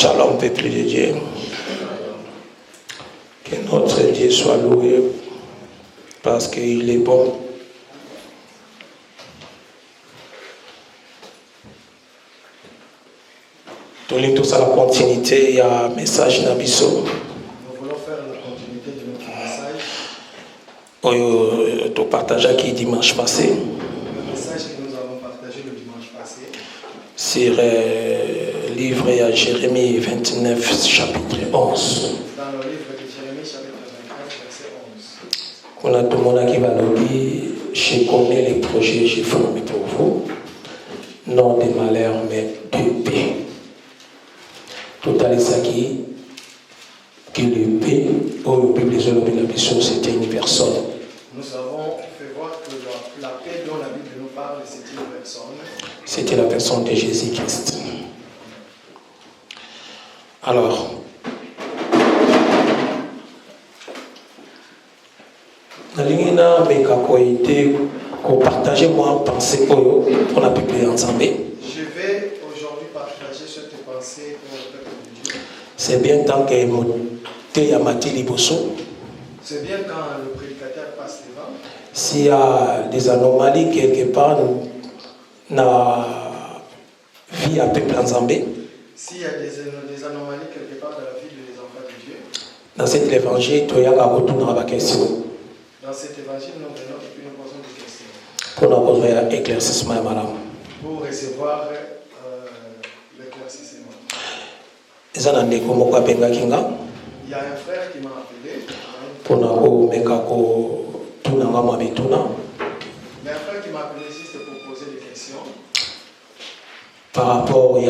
Shalom, peuple de Dieu. Que notre Dieu soit loué parce qu'il est bon. Tous les tous à la continuité, il y a un message Nabiso. Nous voulons faire la continuité de notre message. Tu partageais qui dimanche passé. Le message que nous avons partagé le dimanche passé. Sur livre à Jérémie 29, chapitre 11. Dans le livre de Jérémie, chapitre 29, verset 11. On a tout le monde qui va nous dire, je connais les projets que j'ai formés pour vous, non de malheur, mais de paix. Tout à l'heure, que le paix, au Bible, c'était une personne. Nous avons fait voir que la paix dont la Bible nous parle, c'est une personne. C'était la personne de Jésus-Christ. Alors, partagez-moi pensée pour la Bible ensemble. Je vais aujourd'hui partager cette pensée pour le peuple de Dieu. C'est bien tant que C'est bien quand le prédicateur passe devant. S'il y a des anomalies quelque part dans la vie à peuple ensemble, s'il y a des anomalies quelque part dans la vie des enfants de Dieu, dans cet évangile, tu as retourner à la question. dans cet évangile, nous venons et puis nous posons des questions. Pour nous avoir éclaircissement, madame. Pour recevoir l'éclaircissement. Il y a un frère qui m'a appelé. Pour nous Mais un frère qui m'a appelé juste pour poser des questions. Par rapport à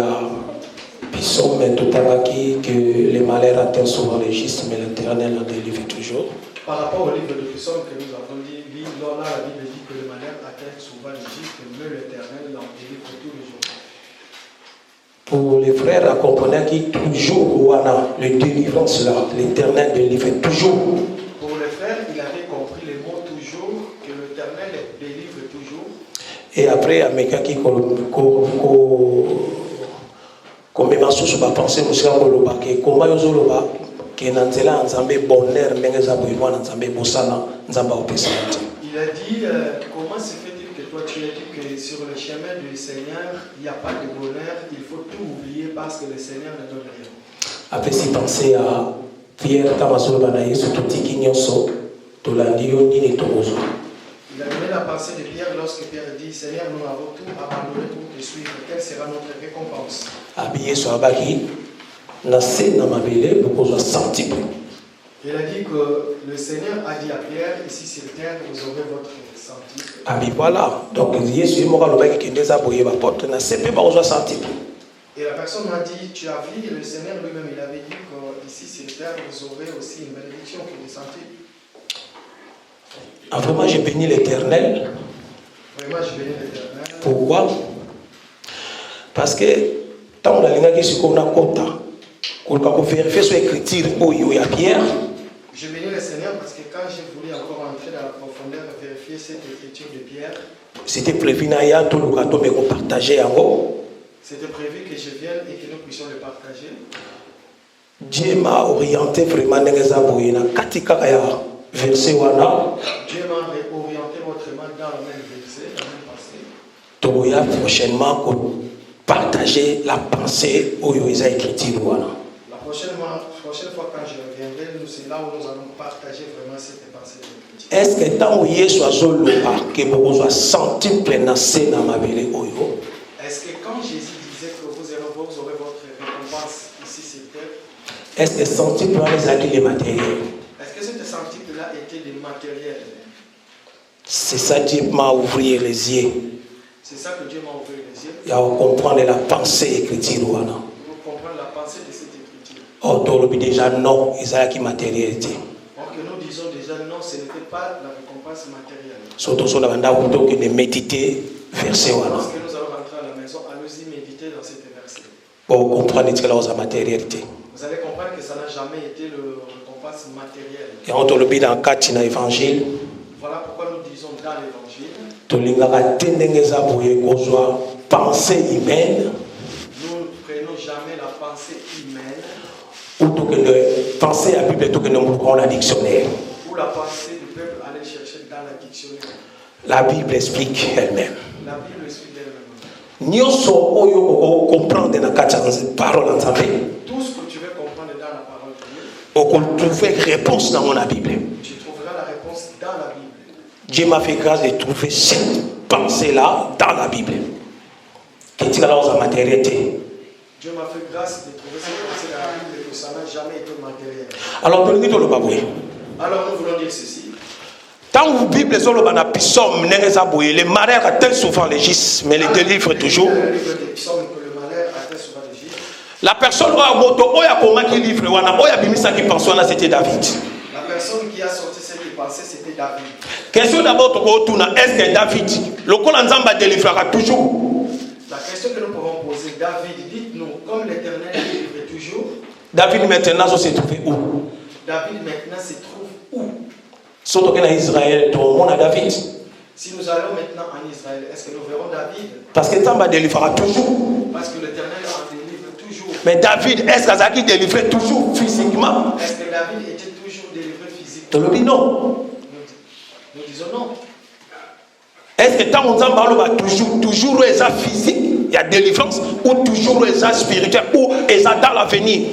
Pisson, mais tout à l'heure que les malheurs atteignent souvent le juste, mais l'Éternel en délivre toujours. Par rapport au livre de Pisson que nous avons dit, là la Bible dit que les malheurs atteignent souvent le juste, mais l'Éternel en délivre tous les jours. Pour les frères à comprendre qui toujours le délivrance là, l'Éternel délivre toujours. Pour les frères, il avait compris le mot toujours, que l'Éternel délivre toujours. Et après, à mes cas qui comme ma source va penser monsieur Koloba que comment yozoloba que nanzela nzambe bonheur ndenge za boywa nzambe bosana nzamba opesante. Il a dit comment se fait-il que toi tu as dit que sur le chemin du Seigneur il n'y a pas de bonheur, il faut tout oublier parce que le Seigneur ne donne rien. Après si penser à Pierre Kamasoloba na Yesu tutiki nyonso tolandi yo nini tokozo. Il a donné la pensée de Pierre lorsque Pierre dit Seigneur, nous avons tout abandonné pour te suivre. Quelle sera notre récompense? Habillé sur Abaki, na scène na mabele bokozwa centime. Il a dit que le Seigneur a dit à Pierre, ici sur terre, vous aurez votre centime. Ah bien voilà, donc Yesu moka lobaki kendeza boye ba porte na sepe ba kozwa centime. Et la personne m'a dit, tu as vu, le Seigneur lui-même, il avait dit qu'ici sur terre, vous aurez aussi une bénédiction qui est des centimes. Ah, vraiment, j'ai béni l'Éternel. Vraiment, j'ai béni l'Éternel. Pourquoi? Parce que tant on a l'ingénieur qui qu'on a compta, qu'on a vérifié sur l'écriture où il y a Pierre. J'ai béni le Seigneur parce que quand j'ai voulu encore entrer dans la profondeur et vérifier cette écriture de Pierre, c'était prévu n'ayant tout le gâteau mais qu'on partageait en haut. C'était prévu que je vienne et que nous puissions le partager. Dieu m'a orienté vraiment dans les abouilles, na katika kaya. Verset wana. Dieu m'a orienté autrement dans le même verset, dans le même passé. Toya prochainement pour partager la pensée où il y a écrit wana. La prochaine fois quand je reviendrai, c'est là où nous allons partager vraiment cette pensée de l'écriture. Est-ce que tant où Yesu azoloba que vous avez senti plenacer dans ma belle oyo? Est-ce que quand Jésus disait que vous aurez votre récompense ici sur terre? Est-ce que senti plenacer les matériels? Est-ce que cette sentiment-là était des matériels? C'est ça Dieu m'a ouvert les yeux. C'est ça que Dieu m'a ouvert les yeux. Il y a comprendre la pensée écriture. Pour comprendre la pensée de cette écriture. Oh, tu déjà non, il y a qui matérialité. Donc nous disons déjà non, ce n'était pas la récompense matérielle. Surtout sur la bande où tu méditer verset. Lorsque nous allons rentrer à la maison, allons-y méditer dans cette verset. Pour comprendre que la matérialité. Vous allez comprendre que ça n'a jamais été le récompense matérielle. Et on te le dit dans 4 dans l'évangile. Voilà pourquoi nous disons dans l'évangile. Tu l'as pensée humaine. Nous ne prenons jamais la pensée humaine. tout que le penser à la Bible, tout que nous prenons la dictionnaire. Ou la pensée du peuple aller chercher dans la dictionnaire. La Bible explique elle-même. La Bible explique elle-même. Nyonso oyo comprendre na kati parole nzambe. Tout ce que tu veux comprendre dans la parole de Dieu. On trouve réponse dans la Bible. Tu trouveras la réponse dans la Bible. Dieu m'a fait grâce de trouver cette pensée-là dans la Bible. Qu'est-ce que la matérialité? Dieu m'a fait grâce de trouver cette pensée dans la Bible et que ça n'a jamais été matériel. Alors, nous disons le baboué. Alors nous voulons dire ceci. Tant que la Bible est le psaume, les malheurs atteignent souvent les gis, mais les délivre toujours. La personne qui livre, c'était David. La personne qui a sorti cette pensée, c'était David. Question d'abord, est-ce que David, le Kolanzamba délivrera toujours? La question que nous pouvons poser, David, dites-nous, comme l'Éternel délivre toujours. David maintenant se trouve où? David maintenant se trouve où? Surtout en Israël, tout le monde a David. Si nous allons maintenant en Israël, est-ce que nous verrons David? Parce que Tamba délivrera toujours. Parce que l'Éternel en délivre toujours. Mais David, est-ce qu'il délivrait toujours physiquement? Est-ce que David était toujours délivré physiquement? Tu le dis non. Nous disons non. Est-ce que tant qu'on parle toujours les physique, il y a délivrance, ou toujours les spirituels, ou les dans l'avenir?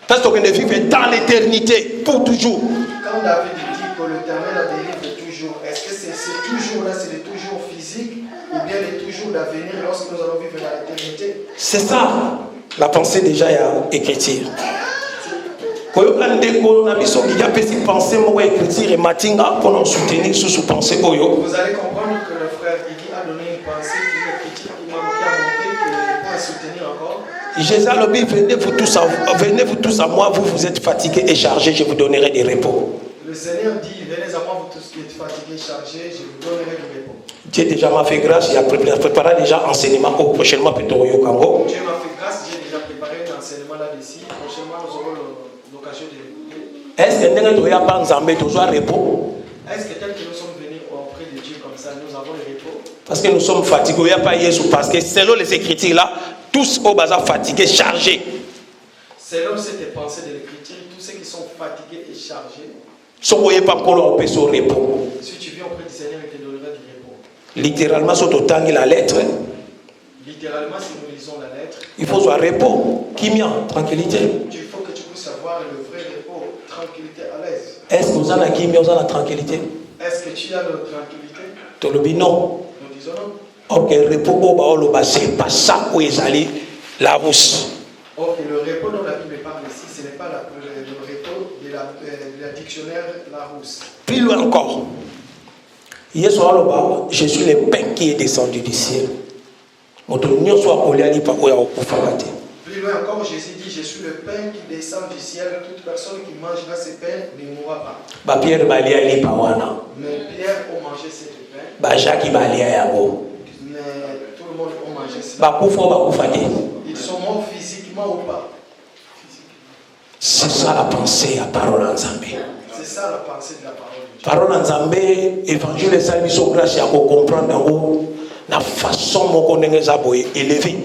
Parce qu'on vit dans l'éternité, pour toujours. Quand David dit que l'Éternel délivre toujours, est-ce que c'est toujours là, c'est toujours physique, ou bien c'est toujours d'avenir lorsque nous allons vivre dans l'éternité? C'est ça, la pensée déjà est écriture. Vous allez comprendre que le frère Iggy a donné une pensée qui est écriture qui a montré que pour soutenir encore. Jésus a dit, venez vous tous à moi, vous êtes fatigués et chargés, je vous donnerai des repos. Le Seigneur dit, venez à moi, vous tous qui êtes fatigués et chargés, je vous donnerai du repos. Dieu déjà m'a fait grâce, il a préparé déjà enseignement au prochainement Petro Yokango. Dieu m'a fait grâce, j'ai déjà préparé un enseignement là-dessus. Prochainement, nous aurons l'occasion de l'écouter. Est-ce que nous n'avons pas ensemble toujours repos? Est-ce que tel que nous sommes venus auprès de Dieu comme ça, nous avons le repos? Parce que nous sommes fatigués, il n'y a pas Jésus. Parce que selon les Écritures là, tous au bazar fatigués, chargés. Selon cette pensée de l'Écriture, tous ceux qui sont fatigués et chargés, si vous voyez pas encore repos, si tu viens auprès du Seigneur, il te donnera du repos. Littéralement, sur autant la lettre. Littéralement, si nous lisons la lettre, il faut soit repos, tranquillité. Il faut que tu puisses avoir le vrai repos, tranquillité, à l'aise. Est-ce que vous avez la tranquillité? Est-ce que tu as la tranquillité? Tu le dis non. Nous disons non. Ok, repos, c'est pas ça où ils allaient la rousse. Ok, le repos dont la Bible parle ici, ce n'est pas le repos de la dictionnaire Larousse. Plus loin encore. Je suis le pain qui est descendu du ciel. Plus loin encore, Jésus dit, je suis le pain qui descend du ciel. Toute personne qui mangera ce pain ne mourra pas. Mais Pierre a mangé ce pain. Mais tout le monde a mangé ce pain. Ils sont morts physiquement ou pas? C'est ça la pensée à parole en Zambé. C'est ça la pensée de la parole de Dieu. Parole en Zambé, évangile et salmi sont grâce à comprendre la façon dont on est élevé.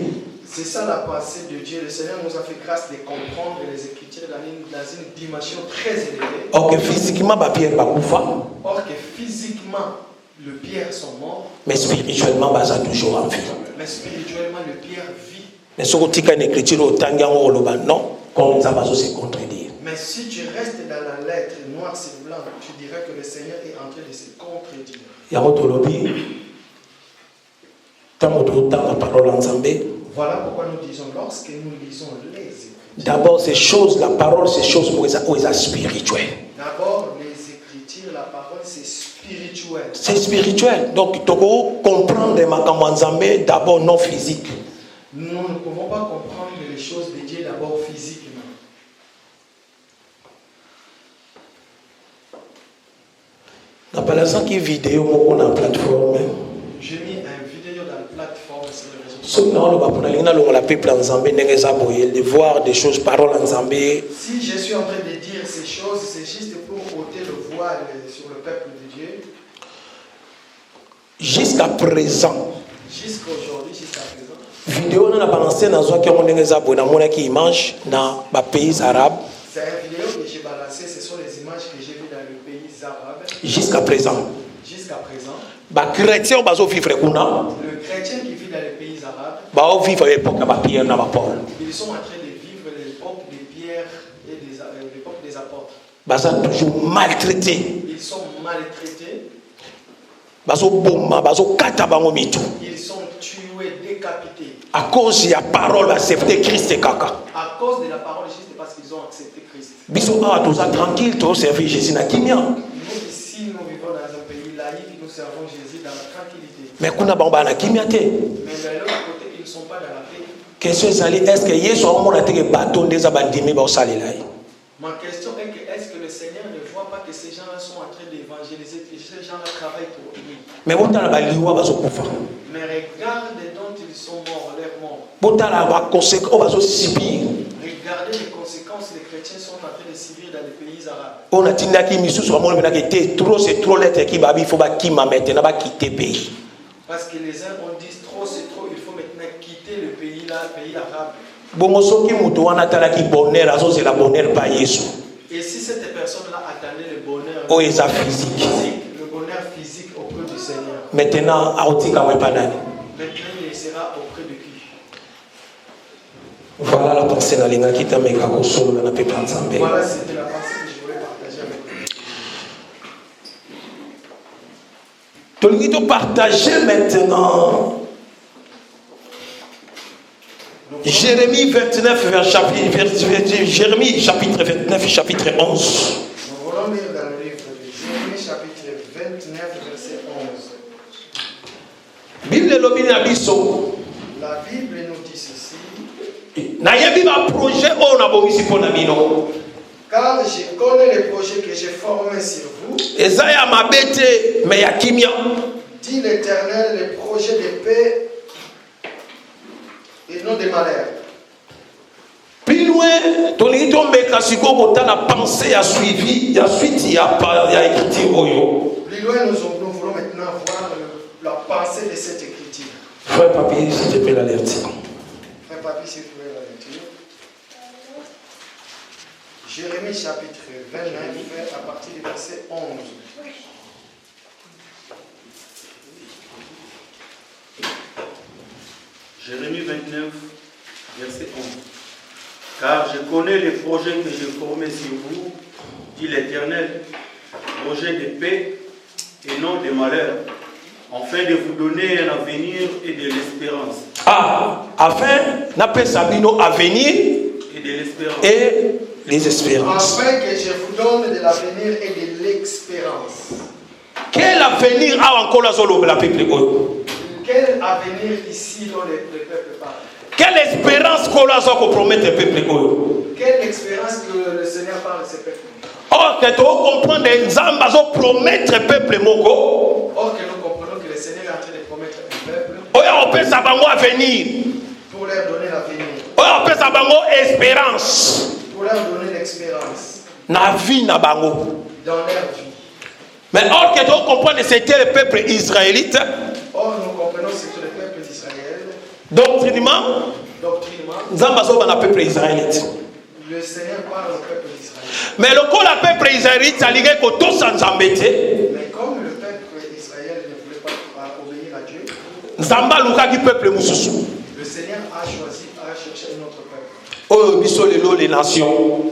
C'est ça la pensée de Dieu. Le Seigneur nous a fait grâce de comprendre les Écritures dans une dimension très élevée. Or que physiquement, Pierre va mourir. Or que physiquement, le Pierre sont morts. Mais spirituellement, Baza toujours en vie. Mais spirituellement, le Pierre vit. Mais si tu as une écriture au Tangan, non, comme ça va se contredire. Mais si tu restes dans la lettre noir sur blanc, tu dirais que le Seigneur est en train de se contredire. Voilà pourquoi nous disons, lorsque nous lisons les Écritures. D'abord, ces choses, la parole, ces choses où ils spirituelles. D'abord, les Écritures, la parole, c'est spirituel. C'est spirituel. Donc, il faut comprendre les Makamwanzambé d'abord non physique. Nous ne pouvons pas comprendre les choses de Dieu d'abord physiquement. J'ai mis une vidéo dans la plateforme. J'ai mis une vidéo dans la plateforme sur les réseaux sociaux. De voir des choses, paroles en Zambé. Si je suis en train de dire ces choses, c'est juste pour ôter le voile sur le peuple de Dieu. Jusqu'à présent. Jusqu'à aujourd'hui, jusqu'à présent. Vidéo on a balancé dans qui image dans les pays arabes. C'est une vidéo que j'ai balancée, ce sont les images que j'ai vues dans le pays arabe. Jusqu'à présent. Jusqu'à présent. Bah chrétien bazo vivre kuna. Le chrétien qui vit dans les pays arabes. Bah on vivre l'époque à Pierre na Paul. Ils sont en train de vivre l'époque des pierres et l'époque des apôtres. Bah ça toujours maltraité. Ils sont maltraités. Bazo bomba, bazo kata bango mitu. Ils sont tués, décapités. À cause de la parole acceptée Christ et kaka. À cause de la parole de Jésus, parce qu'ils ont accepté Christ. Biso ah tous tranquille, tous servir Jésus na kimia. Nous ici, nous vivons dans un pays laïque, nous servons Jésus dans la tranquillité. Mais kuna bamba na kimia te. Mais de l'autre côté, ils ne sont pas dans la paix. Question est-ce que Yesu a monté que bâton des abandimés ba salila. Ma question est que est-ce que le Seigneur ne voit pas que ces gens-là sont en train d'évangéliser, que ces gens-là travaillent pour lui? Mais bon la baliwa bazo kufa. Mais regarde dont ils sont morts, leurs morts. Bon la ba conséquence bazo subir. Regardez les conséquences que les chrétiens sont en train de subir dans les pays arabes. On a tindaki misusu ba mona que trop c'est trop l'être qui ba il faut ba qui ma maintenant ba quitter pays. Parce que les uns ont dit trop c'est trop, il faut maintenant quitter le pays là, le pays arabe. Bongo soki mutu wana talaki bonheur azo c'est la bonheur pa Yesu. Et si cette personne-là attendait le bonheur physique, le bonheur physique auprès du Seigneur. Maintenant aotika wepanani. Maintenant il sera auprès de qui? Voilà la pensée na linga kita meka ko solo na peuple nzambe. Voilà, c'était la pensée que je voulais partager avec vous. Tolingi to partager maintenant Jérémie 29 Jérémie chapitre 29 chapitre 11. Nous voulons lire dans le livre de Jérémie chapitre 29 verset 11. Bible lobi na biso. La Bible nous dit ceci. Na yebi ba projet o na bomisi pona bino. Car je connais les projets que j'ai formés sur vous. Ezaya mabete me ya kimia. Dit l'Éternel, les projets de paix et non de malheur. Plus loin, tolingi to meka siko botana pensée a suivi, ya suite ya écriture oyo. Plus loin, nous voulons maintenant voir la pensée de cette écriture. Frère Papi, s'il te plaît, la lecture. Frère Papi, s'il te plaît, la lecture. Jérémie chapitre 29, à partir du verset 11. Jérémie 29, verset 11. Car je connais les projets que j'ai formés sur vous, dit l'Éternel, projets de paix et non de malheur, afin de vous donner un avenir et de l'espérance. Ah, afin n'appelle Sabino avenir et de l'espérance. Et les espérances. Afin que je vous donne de l'avenir et de l'expérience. Quel avenir a encore la zone de la peuple? Quel avenir ici dont le peuple parle? Quelle espérance qu'on a qu'on promet le peuple? Quelle expérience que le Seigneur parle de ce peuple? Or que tu comprends des ambassadeurs promettre le peuple moko. Or que nous comprenons que le Seigneur est en train de promettre un peuple. On peut savoir avenir. Pour leur donner l'avenir. On peut savoir espérance. Pour leur donner l'expérience. Na vie na bango. Dans leur vie. Mais or que tu comprends que c'était le peuple israélite. Or nous comprenons que c'était le peuple d'Israël. Doctrinement. Zambazo ban peuple israélite. Le Seigneur parle au peuple d'Israël. Mais le peuple israélite, ça ligue que tout sans embêter. Mais comme le peuple d'Israël ne voulait pas obéir à Dieu, Zamba luka ki peuple mususu. Le Seigneur a choisi à chercher un autre peuple. Oh, biso lelo les nations.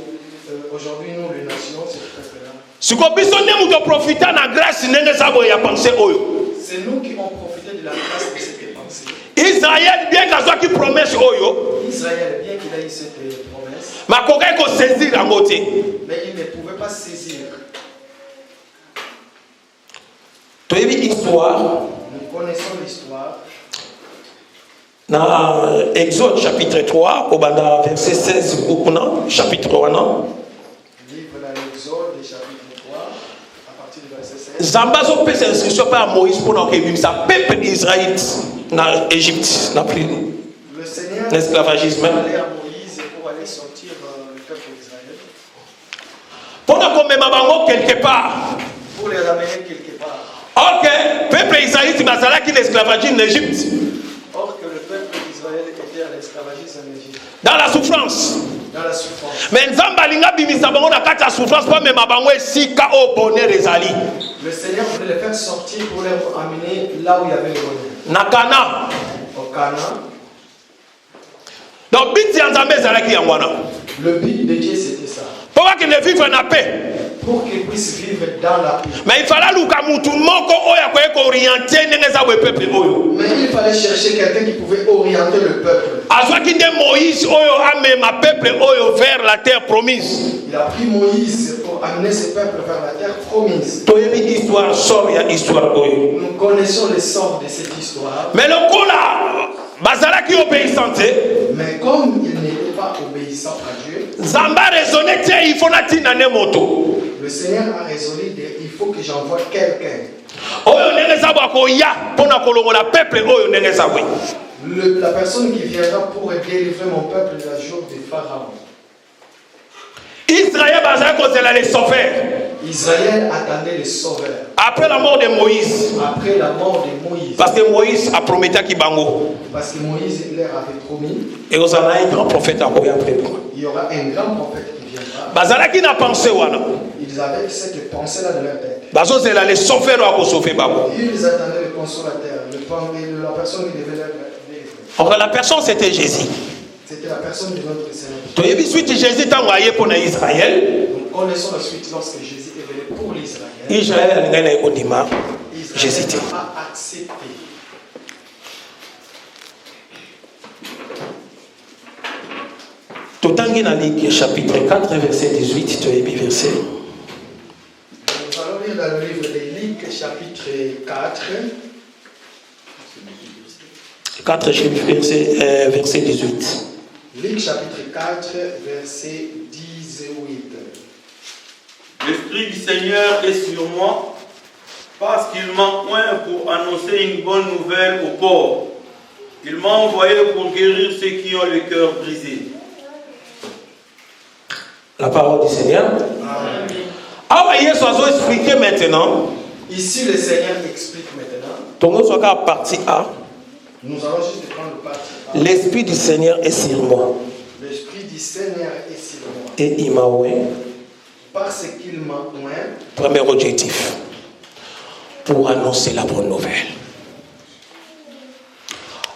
Aujourd'hui, nous, les nations, c'est le peuple-là. Si ko biso ne muto profiter na grâce nenge sabo ya penser oyo. C'est nous qui avons profité de la grâce de cette pensée. Israël bien qu'il soit qui promesse oyo. Israël bien qu'il ait cette promesse. Ma kokai ko saisir en côté. Mais il ne pouvait pas saisir. Tu as vu l'histoire. Nous connaissons l'histoire. Dans Exode chapitre 3, au banda verset 16, chapitre 3, non? Livre dans l'Exode, chapitre 3, à partir du verset 16. Zambazo peut s'inscrire par Moïse pour que ça peuple d'Israël dans l'Égypte, n'a pris l'esclavagisme. Aller à Moïse pour aller sortir le peuple d'Israël. Pour qu'on me mabango quelque part. Pour les ramener quelque part. Ok, peuple d'Israël, c'est ça qui l'esclavagisme en Égypte. Or que le peuple d'Israël Israël était à l'esclavagisme en Égypte. Dans la souffrance. Dans la souffrance. Mais Nzamba linga bimisa bango na kati ya souffrance pas même bango esika au bonheur ezali. Le Seigneur voulait les faire sortir pour les amener là où il y avait le bonheur. Na Cana. Au Cana. Donc but ya Nzambe ezalaki yango wana. Le but de Dieu c'était ça. Pour qu'il ne vive en paix. Pour qu'ils puissent vivre dans la paix. Mais il fallait Mais il fallait chercher quelqu'un qui pouvait orienter le peuple. Moïse peuple vers la terre promise. Il a pris Moïse pour amener ce peuple vers la terre promise. Nous connaissons les sorts de cette histoire. Mais le coup là, mais comme il n'était pas obéissant à Dieu, le Seigneur a résolu il faut que j'envoie quelqu'un. La personne qui viendra pour délivrer mon peuple de la jour des pharaons. Israël attendait le sauveur. Après la mort de Moïse. Après la mort de Moïse. Parce que Moïse a promis à Kibango. Parce que Moïse leur avait promis. Et vous en avez un grand prophète à après. Il y aura un grand prophète qui viendra. Bazala qui n'a pensé wana. Ils avaient cette pensée là de leur tête. Bazo c'est là les sauveurs à sauver Babo. Ils attendaient le consolateur, la personne qui devait leur délivrer. Or la personne c'était Jésus. C'était la personne de notre Seigneur. Tu as vu suite Jésus t'a envoyé pour Israël. Nous connaissons la suite lorsque Jésus est venu pour l'Israël. Israël a Jésus a accepté. Totangi na Luc chapitre 4 verset 18 tu as vu verset. Nous allons lire dans le livre de Luc chapitre 4. 4 verset 18. Luc chapitre 4 verset 18. L'Esprit du Seigneur est sur moi, parce qu'il m'a oint pour annoncer une bonne nouvelle aux pauvres. Il m'a envoyé pour guérir ceux qui ont le cœur brisé. La parole du Seigneur. Amen. Ah, Yesu a expliqué maintenant. Ici, le Seigneur explique maintenant. Ton soit à partie A. Nous allons juste prendre le partie A. L'Esprit du Seigneur est sur moi. L'Esprit du Seigneur est sur moi. Et il m'a oint. Parce qu'il m'a oint. Premier objectif. Pour annoncer la bonne nouvelle.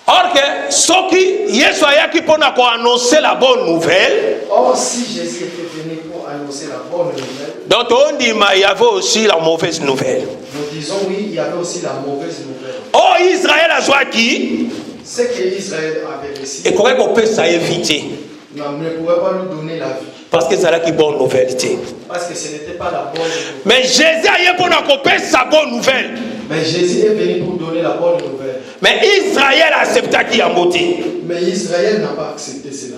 Or que ce qui Yesu a qui pour annoncer la bonne nouvelle. Or si Jésus était venu pour annoncer la bonne nouvelle. Donc on dit il y avait aussi la mauvaise nouvelle. Nous disons oui, il y avait aussi la mauvaise nouvelle. Oh Israël a joué qui? Ce que Israël avait reçu. Et comment on peut ça éviter? On ne pouvait pas lui donner la vie. Parce que c'est là qui bonne nouvelle. Parce que ce n'était pas la bonne nouvelle. Mais Jésus a pour couper sa bonne nouvelle. Mais Jésus est venu pour donner la bonne nouvelle. Mais Israël a accepté qui a monté. Mais Israël n'a pas accepté cela.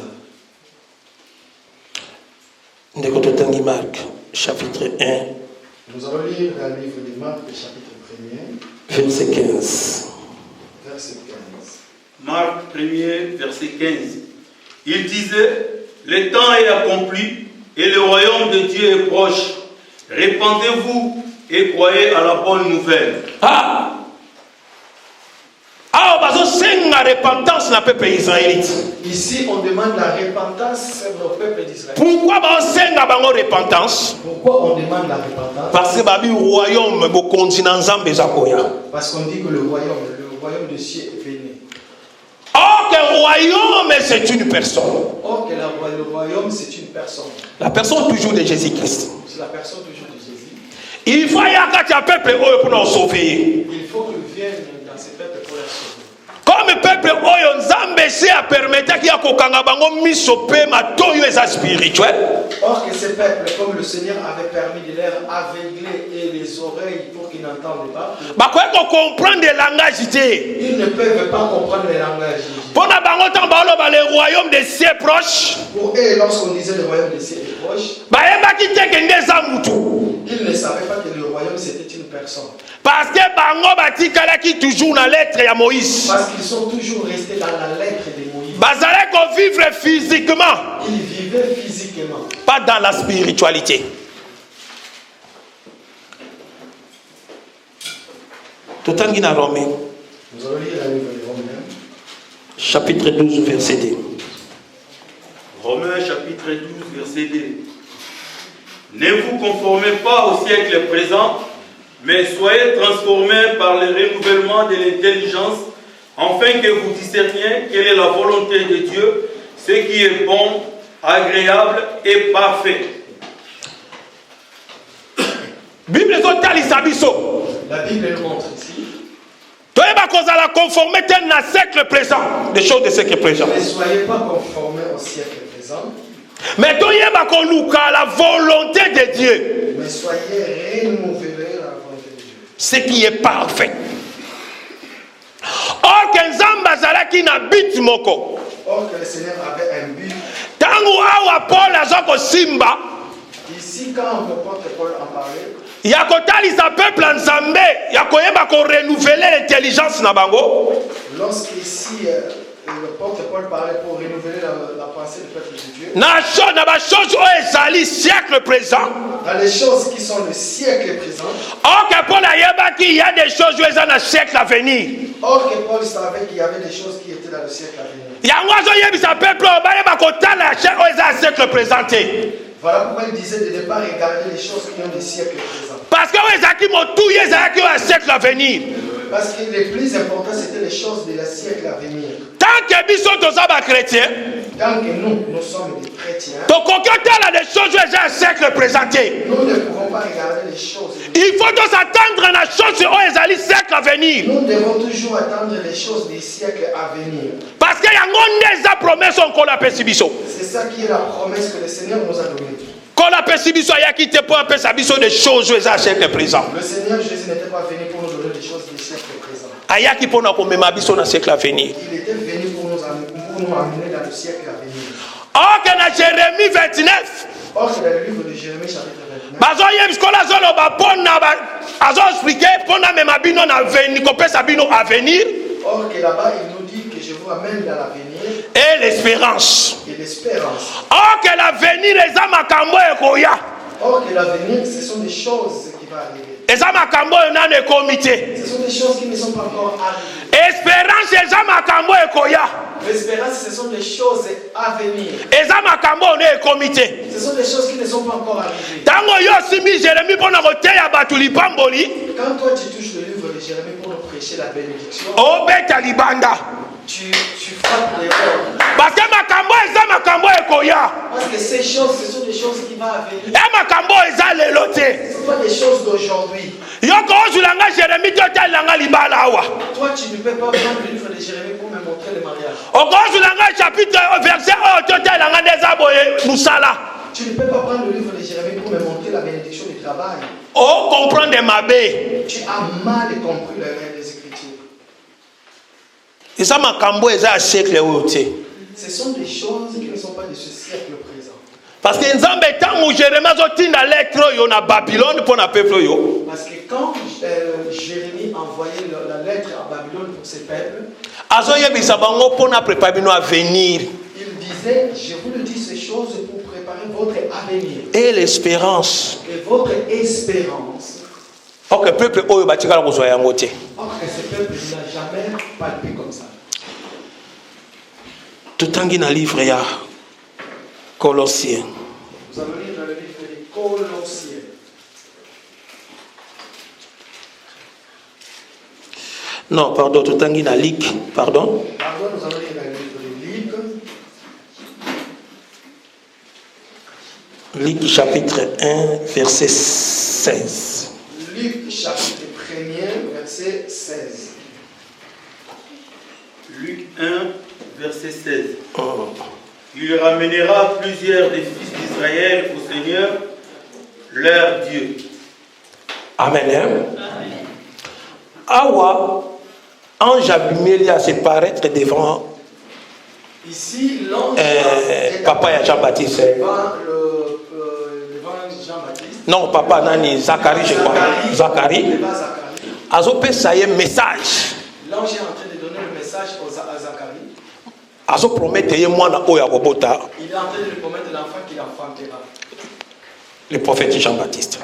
Marc, chapitre 1. Nous allons lire dans le livre de Marc, chapitre 1er. Verset 15. Verset 15. Marc 1er, verset 15. Il disait, le temps est accompli et le royaume de Dieu est proche. Répandez-vous et croyez à la bonne nouvelle. Ah! Ah, parce que c'est la repentance dans le peuple israélite. Ici, on demande la repentance sur le peuple d'Israël. Pourquoi on la repentance? Pourquoi on demande la repentance? Parce que le royaume est continent Zambé Zakoya. Parce qu'on dit que le royaume de cieux est venu. Or que le royaume c'est une personne. Or que le royaume c'est une personne. La personne toujours de Jésus-Christ. C'est la personne toujours de Jésus. Il faut y avoir un peuple pour nous sauver. Il faut qu'il vienne dans ce peuple pour les sauver. Comme le peuple Oyo Nzambé a permis qu'il y ait un bango misope matoyo eza spirituel. Or que ce peuple, comme le Seigneur avait permis de leur aveugler et les oreilles pour qu'ils n'entendent pas. Bah quoi qu'on comprenne des langages ils ne peuvent pas comprendre les langages. Pour na bango tant le royaume des cieux proches. Pour eux, lorsqu'on disait le royaume des cieux est proche. Bah yeba ki te kende za mutu. Ils ne savaient pas que le royaume c'était une personne. Parce que bango batikala qui toujours dans lettre ya Moïse. Parce qu'ils sont toujours restés dans la lettre de Moïse. Bazalé qu'on vivre physiquement. Ils vivaient physiquement. Pas dans la spiritualité. Tout en guinée Romain. Nous allons lire la livre de Romains. chapitre 12, verset 2. Romains chapitre 12, verset 2. Ne vous conformez pas au siècle présent, mais soyez transformés par le renouvellement de l'intelligence, afin que vous discerniez quelle est la volonté de Dieu, ce qui est bon, agréable et parfait. Bible La Bible elle montre ici. tu es la conformité dans le siècle présent, des choses de siècle présent. Ne soyez pas conformés au siècle présent. Mais tu es la volonté de Dieu, Mais soyez renouvelés à la volonté de Dieu. ce qui est parfait. Or que Nzamba zalaki na bit moko. Or que le Seigneur avait un but. Tangu awa Paul azoko simba. Ici, quand le porte Paul en parlait, Ya kotalisa peuple nzambe, ya koyeba ko renouveler l'intelligence na bango. lorsqu'ici le porte Paul parlait pour renouveler la pensée du peuple de Dieu, Na ba chose o ezali siècle présent. dans les choses qui sont le siècle présent, Or que Paul ayeba ki y a des choses où ezali na siècle à venir. or que Paul savait qu'il y avait des choses qui étaient dans le siècle à venir. Yango azo yebisa peuple o bayeba kotala o ezali siècle présenté. Voilà pourquoi il disait de ne pas regarder les choses qui ont des siècles présents. Parce que o ezaki motu ye ezali un siècle à venir. Parce que les plus importants, c'était les choses de la siècle à venir. Tant que biso toza ba chrétien, Tant que nous sommes des chrétiens, to kokotala des choses où ezali un siècle présenté. nous ne pouvons pas regarder les choses. Il faut tous attendre la chose où ezali siècle à venir. Nous devons toujours attendre les choses des siècles à venir. Parce que yango ndeza promesse on la pesi biso. C'est ça qui est la promesse que le Seigneur nous a donnée. Quand la pesi biso ayaki te pour apesa biso des choses où ezali siècle présent. Le Seigneur Jésus n'était pas venu pour nous donner des choses des siècles présents. Ayaki pona komema biso na siècle à venir. Il était venu pour nous amener dans le siècle à venir. Or que na Jérémie 29, Or, c'est dans le livre de Jérémie chapitre 29. bazo yebis kola zolo ba pona ba azo expliquer pona mema bino na venir kopesa bino à venir Or que là-bas, il nous dit que je vous amène dans l'avenir et l'espérance. et l'espérance. Or que l'avenir eza makambo ekoya. Or que l'avenir, ce sont des choses qui vont arriver. Eza makambo nane komité. Ce sont des choses qui ne sont pas encore arrivées. Espérance eza makambo ekoya. L'espérance, ce sont des choses à venir. Eza makambo ne komité. Ce sont des choses qui ne sont pas encore arrivées. Tango yo simi Jérémie pona koteya batu lipamboli. Quand toi tu touches le livre de Jérémie pour nous prêcher la bénédiction, Obeta libanda. tu frappes les corps. Parce que makambo eza makambo ekoya. Parce que ces choses, ce sont des choses qui vont venir. E makambo eza lelo te. Ce ne sont pas des choses d'aujourd'hui. Yoko ozulanga Jérémie totalanga libala awa. Toi, tu ne peux pas prendre le livre de Jérémie pour me montrer le mariage. Okozulanga chapitre verset 1 totalanga neza boye musala. Tu ne peux pas prendre le livre de Jérémie pour me montrer la bénédiction du travail. O comprendre mabe. Tu as mal compris les règles des Écritures. Eza makambo eza siècle oyo te. Ce sont des choses qui ne sont pas de ce siècle présent. Parce que nzambe tango Jérémie azotinda lettre oyo na Babylone pour na peuple oyo. Parce que quand Jérémie envoyait la lettre à Babylone pour ses peuples, Azoyebisa bango pour na préparer bino à venir. il disait, je vous le dis ces choses pour préparer votre avenir Et l'espérance. et votre espérance. Ok, peuple oyo batikala kozwa yango te. Or que ce peuple n'a jamais palpé comme ça. Tutangi na livre ya Colossiens. Nous allons lire dans le livre des Colossiens. Non, pardon, tutangi na Luc, pardon. Pardon, nous allons lire dans le livre de Luc. Luc chapitre 1, verset 16. Luc chapitre 1er, verset 16. Luc 1, verset 16. Il ramènera plusieurs des fils d'Israël au Seigneur, leur Dieu. Amen. Hein? Awa, ange Abimélia se paraître devant Ici, l'ange papa et Jean-Baptiste. devant Jean-Baptiste. Non, papa nani Zacharie, je crois. Zacharie. Devant Zacharie. Azope ça y est message. L'ange est en train de donner le message à Zacharie. Azo promettre ye mwana oya kobota. Il est en train de lui promettre l'enfant qu'il enfantera. Le prophète Jean-Baptiste.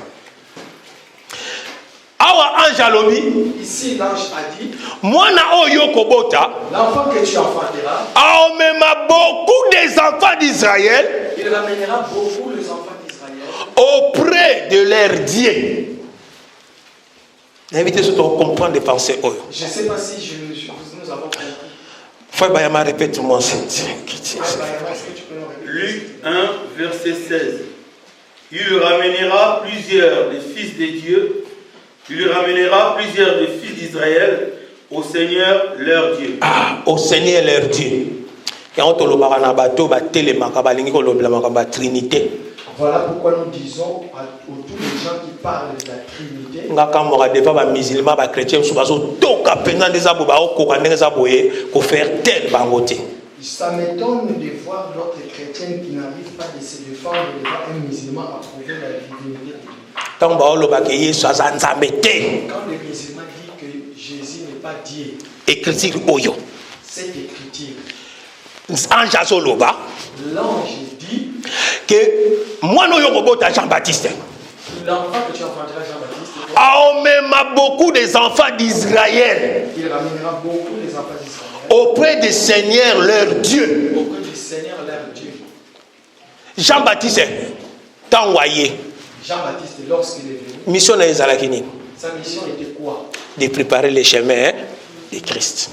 Awa ange alobi. Ici, l'ange a dit, Mwana oyo kobota. l'enfant que tu enfanteras, Aomema beaucoup des enfants d'Israël. il ramènera beaucoup les enfants d'Israël Auprès de leur Dieu. Invitez ceux qui comprennent des pensées. Je ne sais pas si nous avons compris. Faut Bayama répète moi cette. Est-ce que tu peux nous répéter? Luc 1, verset 16. Il ramènera plusieurs des fils de Dieu. Il ramènera plusieurs des fils d'Israël au Seigneur leur Dieu. Ah, au Seigneur leur Dieu. Et on te le barana bateau, batele makabalingi ko lobla makaba Trinité. Voilà pourquoi nous disons à tous les gens qui parlent de la Trinité. Ngaka mora deva ba musulman ba chrétien sou bazo toka penza ndeza bo ba okoka ndeza boye ko faire tel bangote. Ça m'étonne de voir d'autres chrétiens qui n'arrivent pas de se défendre devant un musulman à prouver la divinité de Dieu. Tant ba oloba ke Yesu azanzambe te. Quand le musulman dit que Jésus n'est pas Dieu, Écriture oyo. cette écriture, Ange azoloba l'ange dit que moi no yoko bota Jean-Baptiste. l'enfant que tu enfanteras Jean-Baptiste, Aomema beaucoup des enfants d'Israël il ramènera beaucoup les enfants d'Israël auprès du Seigneur leur Dieu. auprès du Seigneur leur Dieu. Jean-Baptiste t'envoyé. Jean-Baptiste, lorsqu'il est venu, Mission na ezalakini sa mission était quoi? de préparer le chemin de Christ.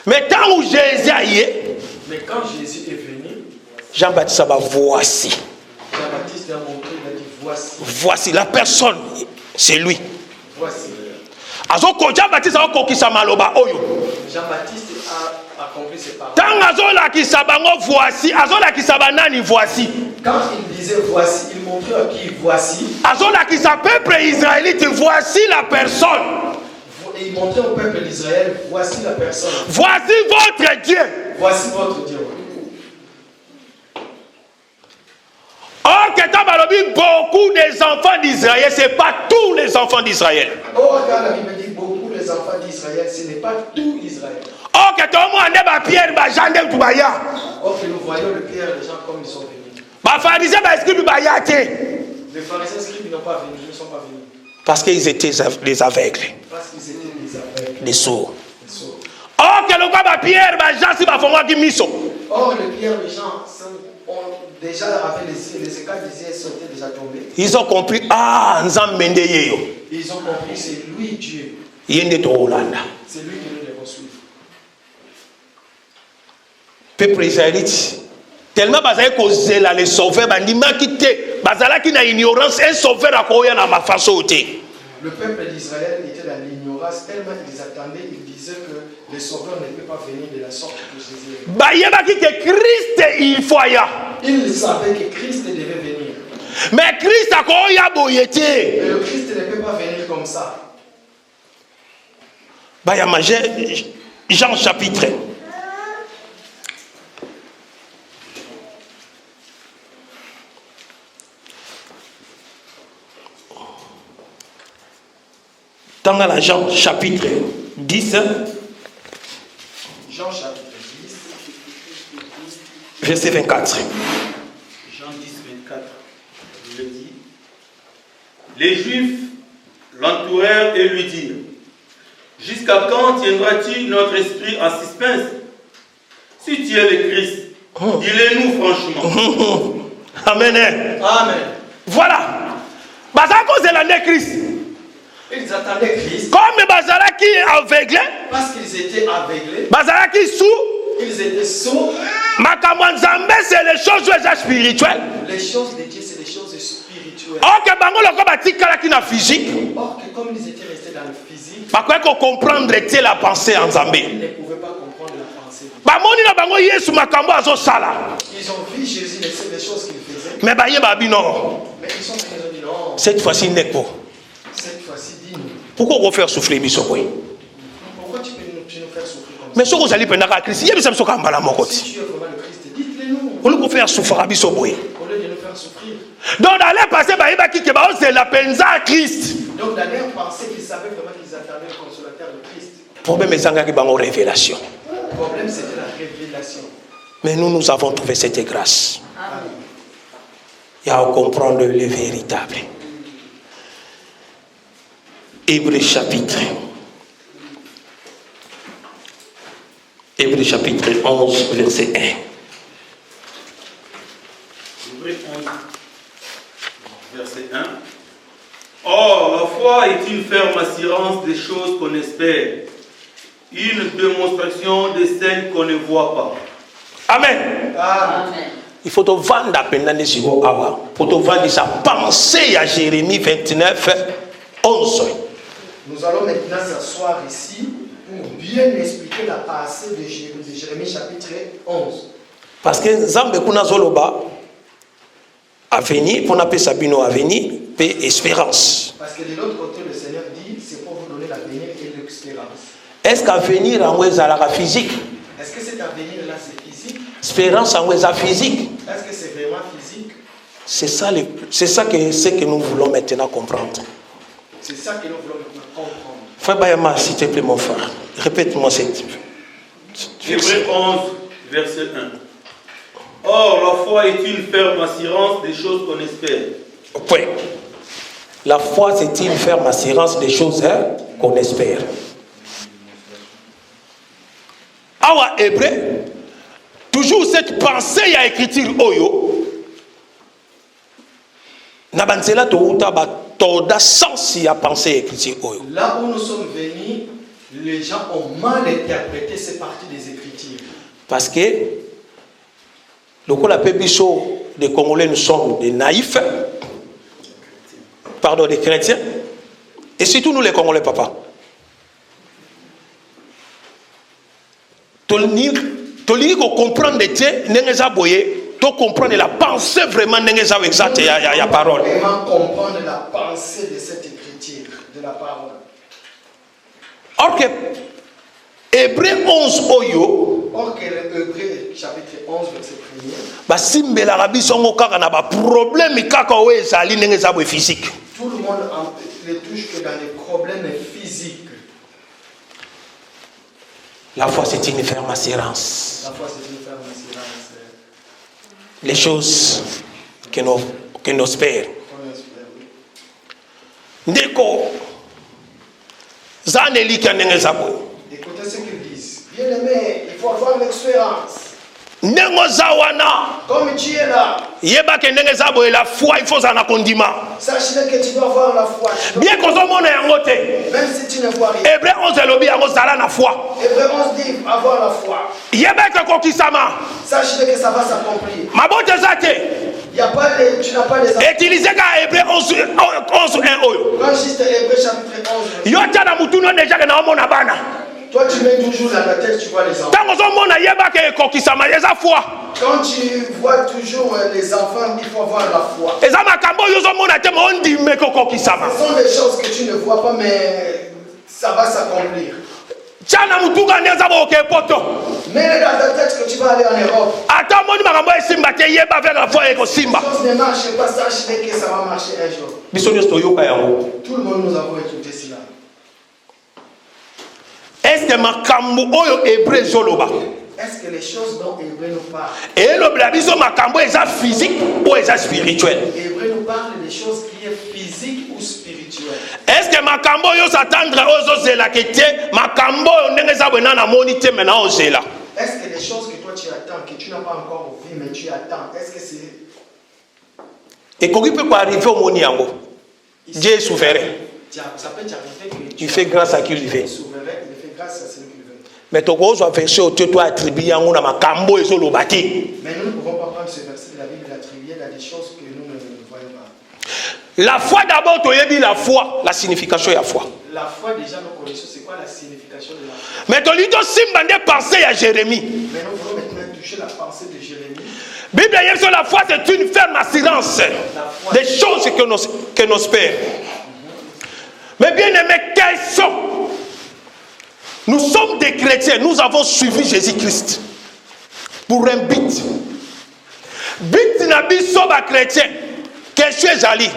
Mais tant où Jésus a y est, Mais quand Jésus est venu, Jean-Baptiste va voici. Jean-Baptiste a montré, il a dit voici, Voici la personne, c'est lui. voici. Azoko Jean-Baptiste a kokisa maloba oyo. Jean-Baptiste a accompli ses paroles. Tant azola kisabango voici, azola kisabanani voici. Quand il disait voici, il montrait à qui voici. Azola kisa peuple israélite, voici la personne. Et il montrait au peuple d'Israël, voici la personne. Voici votre Dieu. Voici votre Dieu. Or que tant balobi beaucoup des enfants d'Israël, c'est pas tous les enfants d'Israël. Or, quand la Bible dit beaucoup les enfants d'Israël, ce n'est pas tout Israël. Or que tout le monde a Pierre, Jean de Toubaya. Or que nous voyons le Pierre, les gens comme ils sont venus. Les pharisiens scribes bayate. Les pharisiens scribes n'ont pas venu, ils ne sont pas venus. Parce qu'ils étaient des aveugles, Parce qu'ils étaient des aveugles. des sourds. Des sourds. Or que le quoi Pierre, Jean si bafongwa ki miso. Or, le Pierre, les gens ont déjà avec les écailles des yeux sont déjà tombés. Ils ont compris, ah, Nzambende yeyo. Ils ont compris, c'est lui Dieu. Yende to Hollanda. C'est lui qui nous devons suivre. Peuple israélite, tellement bazali kozela les sauveurs, bandimaki te, bazalaki na ignorance, un sauveur akoya na mafaso te. Le peuple d'Israël était dans l'ignorance, tellement ils attendaient, ils disaient que les sauveurs ne peuvent pas venir de la sorte que Jésus est. Bayebaki que Christ il faut ya. Ils savaient que Christ devait venir. Mais Christ akoya boyete. Mais le Christ ne peut pas venir comme ça. Bayama Jean chapitre. Dans la Jean chapitre 10, Jean chapitre 10, verset 24. Jean 10, 24, je le dis. Les Juifs l'entourèrent et lui dirent: jusqu'à quand tiendras-tu notre esprit en suspense? Si tu es le Christ, dis-le-nous franchement. Amen. Amen. Voilà. Bazako zelande Christ. Ils attendaient Christ Comme bazalaki aveuglé, parce qu'ils étaient aveuglés, bazalaki sourd. ils étaient sourds. Makambo nzambe c'est les choses spirituelles. Les choses de Dieu, c'est des choses spirituelles. Or que bango loko batikalaki na physique. Or que comme ils étaient restés dans le physique, Bakoki comprendre la pensée en Zambé. ils ne pouvaient pas comprendre la pensée. Bamoni na bango Yesu makambo azosala. Ils ont vu Jésus, les choses qu'il faisait. Mais bayeba bino. Mais ils sont venus, ils ont dit non, Cette fois-ci neko. cette fois-ci, dis-nous. Pourquoi on faire souffrir biso koy? Pourquoi tu nous faire souffrir comme ça? Mais ce que vous allez prendre Christ, yebisa biso kambala mokoti. Si tu es vraiment le Christ, dites-le nous. On peut faire souffrir biso boy. Au lieu de nous faire souffrir. Donc dans les passés bayeba ki ke ba c'est la penza Christ. Donc dans leur pensée, ils savaient vraiment qu'ils attendaient le consolateur de Christ. Problème ezangaki bango révélation. Le problème, c'était la révélation. Mais nous avons trouvé cette grâce. Amen. Il y a à comprendre le véritable. Hébreux chapitre 11, verset 1. Hébreux 11, verset 1. Or, la foi est une ferme assurance des choses qu'on espère, une démonstration de celles qu'on ne voit pas. Amen. Amen. Il faut te vendre à peine pour te vendre sa pensée à Jérémie 29, 11. Nous allons maintenant s'asseoir ici pour bien expliquer la pensée de Jérémie chapitre 11. Parce que Zambe kuna zoloba avenir, pour appeler Sabino avenir, paix, espérance. Parce que de l'autre côté, le Seigneur dit, c'est pour vous donner l'avenir et l'espérance. Est-ce qu'avenir en Wezalaka physique? Est-ce que cet avenir-là, c'est physique? Espérance en Weza physique? Est-ce que c'est vraiment physique? C'est ça que nous voulons maintenant comprendre. C'est ça que nous voulons maintenant comprendre. Frère Bayama, s'il te plaît, mon frère, répète-moi cette. Hébreux 11, verset 1. Or, la foi est une ferme assurance des choses qu'on espère. Oui. La foi, c'est une ferme assurance des choses qu'on espère. Awa Hébreu, toujours cette pensée à écriture Oyo. Nabanzela touta ba toda sens à penser écriture Oyo. Là où nous sommes venus, les gens ont mal interprété ces parties des Écritures. Parce que le coup la pébicho des Congolais, nous sommes des naïfs, pardon, des chrétiens, et surtout nous les Congolais, papa. Tolini ko comprendre de Dieu, n'engeza boye, to comprendre la pensée vraiment n'engeza exact ya parole. Vraiment comprendre la pensée de cette écriture, de la parole. Or que Hébreux 11 oyo, or que Hébreux chapitre 11 verset 1er, basimbela rabiso ngo kaka na ba problème kaka o ezali n'engeza boye physique. Tout le monde ne touche que dans les problèmes physiques. La foi, c'est une ferme assurance. La foi, c'est une ferme assurance. Les choses que nous espérons. Ndeko, zaneli kanenge zabo. Écoutez ce qu'ils disent. Bien aimé, il faut avoir l'expérience. Nengo zawana. Comme tu es là. Yeba kenenge zabo et la foi, il faut en akondima. Sache que tu dois avoir la foi. Bien qu'on soit mon yangote. Même si tu ne vois rien. Hébreu 11 elobi yango zala na foi. Hébreu 11 dit avoir la foi. Yeba ke kokisama. Sache que ça va s'accomplir. Mabote zate. Il y a pas les, tu n'as pas les. Utilisez ka Hébreu 11 1 oyo. Quand juste Hébreu chapitre 11. Yo tana mutuno déjà que na omona bana. Toi, tu mets toujours dans la tête, tu vois les enfants. Quand tu vois toujours les enfants, il faut avoir la foi. Ce sont des choses que tu ne vois pas, mais ça va s'accomplir. Mets-le dans ta tête que tu vas aller en Europe. Les choses ne marchent pas, sache que ça va marcher un jour. Tout le monde nous avons écouté cela. Est-ce que makambo oyo hébreu zoloba? Est-ce que les choses dont Hébreu nous parle? Et le biso makambo est physique ou est spirituel? Hébreu nous parle des choses qui est physique ou spirituel. Est-ce que makambo yo s'attendre aux zela kete makambo ndengeza bwana na monite mena ozela? Est-ce que les choses que toi tu attends que tu n'as pas encore vu mais tu attends, est-ce que c'est et qu'on peut pas arriver au moni yango? Dieu est souverain. Ça peut t'arriver que tu fais grâce à qui il veut. Grâce à celui qui veut. Mais tu as verset au toi attribué à una makambo ezolobati. Mais nous ne pouvons pas prendre ce verset de la Bible et l'attribuer à des choses que nous ne voyons pas. La foi d'abord, tu as dit la foi, la signification de la foi. La foi déjà nous connaissons, c'est quoi la signification de la foi? Mais tu as dit simbande pensée à Jérémie. Mais nous voulons maintenant toucher la pensée de Jérémie. Bible dit que la foi c'est une ferme assurance des choses que nous espérons. Mais bien aimé, quels sont? Nous sommes des chrétiens, nous avons suivi Jésus-Christ pour un but. But n'a pas soba chrétien. Question jali.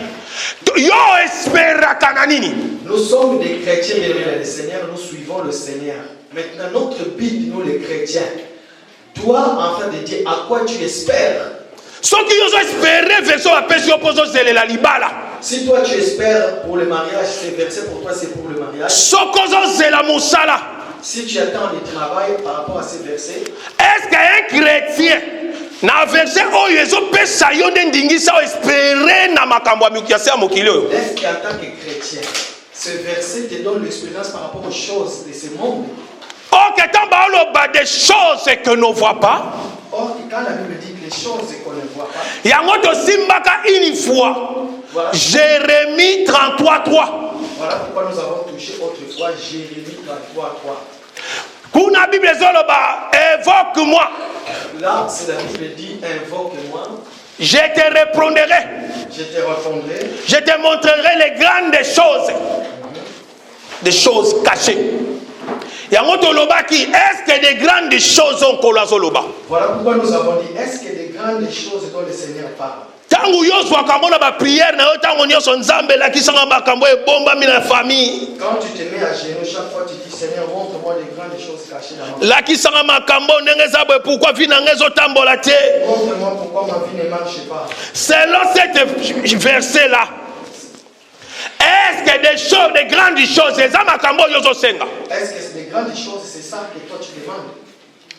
Yo espéra kananini. Nous sommes des chrétiens, bien le Seigneur, nous suivons le Seigneur. Maintenant, notre but, nous les chrétiens, toi, enfant de Dieu, à quoi tu espères? Ce qui nous espérait, version à péché opposé, c'est la libala. Si toi tu espères pour le mariage, ces versets pour toi c'est pour le mariage. sokozozela musala. Si tu attends le travail par rapport à ces versets, Est-ce qu'un chrétien na verset oyo ezopesa yo nde ndingisa o espérer na makambo ya mikuyasi ya mokili oyo? est-ce qu'en tant que chrétien, ce verset te donne l'expérience par rapport aux choses de ce monde? Or que tant baoloba des choses que ne voit pas. Or, quand la Bible dit que les choses qu'on ne voit pas, Yango tosimbaka une fois. voilà, Jérémie 33:3. voilà pourquoi nous avons touché autrefois Jérémie 33:3. Kuna Bible ezoloba évoque-moi. Là, c'est la Bible dit invoque-moi, Je te répondrai. je te répondrai. Je te montrerai les grandes choses. Des choses cachées. Yango tolobaki, est-ce que des grandes choses ont kolazoloba? Voilà pourquoi nous avons dit est-ce que des grandes choses dont le Seigneur parle? Tango yozwa kamona ba prière na yo tango nyoso nzambe la kisanga makambo ebomba mi na famille. Quand tu te mets à genoux, chaque fois tu dis Seigneur, montre-moi les grandes choses cachées dans ma vie. La kisanga makambo ndenge zabwe pourquoi vi na ngezo tambola te. Montre-moi pourquoi ma vie ne marche pas. Selon cet verset là, est-ce que des choses, des grandes choses, les amakambo yozo senga? Est-ce que c'est des grandes choses, c'est ça que toi tu demandes?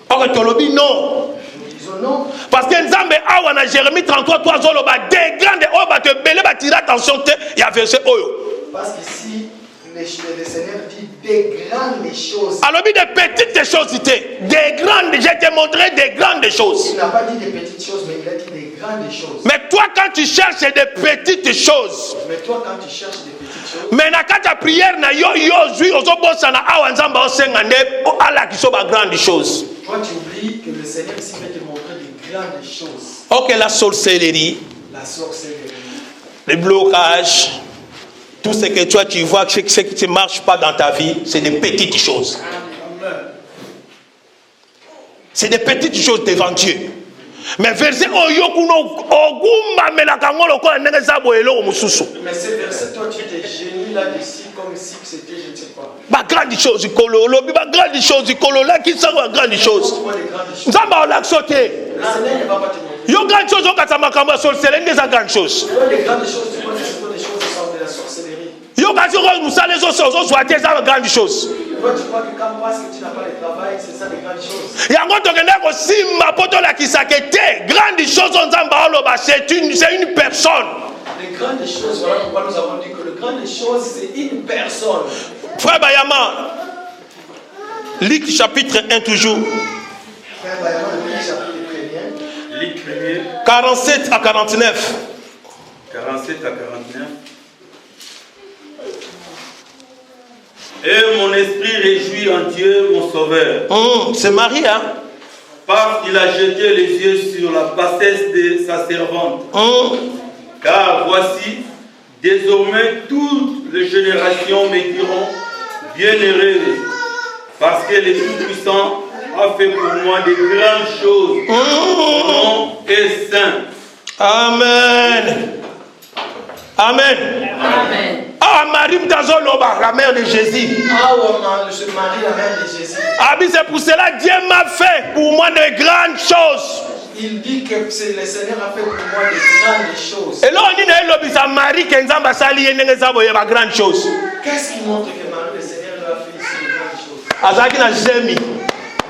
Or tolobi non. Nous disons non. Parce que Nzambe awa na Jérémie 33:3 zoloba des grandes oyo bato belé batira attention te ya verset oyo. Parce que si le Seigneur dit des grandes choses, Alobi des petites chosesité, des grandes, je te montrerai des grandes choses. il n'a pas dit des petites choses, mais il a dit des grandes choses. Mais toi quand tu cherches des petites choses, Mais toi, quand tu cherches des petites choses, mais na kata prière na yo zui ozobosa na awa Nzambe osenga nde ala kiso ba grandes choses. toi tu oublies que le Seigneur ici veut te montrer des grandes choses. OK, la sorcellerie, La sorcellerie, le blocage, tout ce que toi tu vois, ce qui ne marche pas dans ta vie, c'est des petites choses. C'est des petites choses devant Dieu. Mais verset oyokuno ogumba melaka ngolo ko ndenge zabo eloko mususu. mais ces versets, toi tu t'es gêné là-dessus comme si c'était je ne sais quoi. Ba grande chose kolo lobi ba grande chose kolo la ki sa ba grande chose. Montre-moi les grandes choses. Nzamba ola sote. Le Seigneur ne va pas te montrer. Yo grande chose okata makambo sorcellerie ndeza grande chose. Toi, les grandes choses, tu vois que ce sont des choses qui sont de la sorcellerie. Yo kasi ko musale zo soit za grande chose. Toi, tu crois que quand parce que tu n'as pas le travail, c'est ça les grandes choses. Yango tokenda ko simba poto la kisake te grande chose Nzamba oloba c'est une personne. Les grandes choses, voilà pourquoi nous avons dit que les grandes choses, c'est une personne. Frère Bayama, Luc chapitre 1 toujours, Frère Bayama, Luc chapitre 1er. Luc 1er, 47 à 49. 47 à 49. Et mon esprit réjouit en Dieu, mon sauveur, C'est Marie, hein? parce qu'il a jeté les yeux sur la bassesse de sa servante. Car voici, désormais toutes les générations me diront bienheureuse, parce que le Tout-Puissant a fait pour moi de grandes choses. Son nom est saint. Amen. Amen. Amen. Ah, Marie Mtazoloba, la mère de Jésus. Ah, on se marie la mère de Jésus. Ah, mais c'est pour cela Dieu m'a fait pour moi de grandes choses. Il dit que c'est le Seigneur a fait pour moi de grandes choses. Et là, on dit que Marie Kenzamba Sali et Nengezabo, il y a de grandes choses. Qu'est-ce qui montre que Marie, le Seigneur, lui a fait ici de grandes choses? Azaki na Jémi.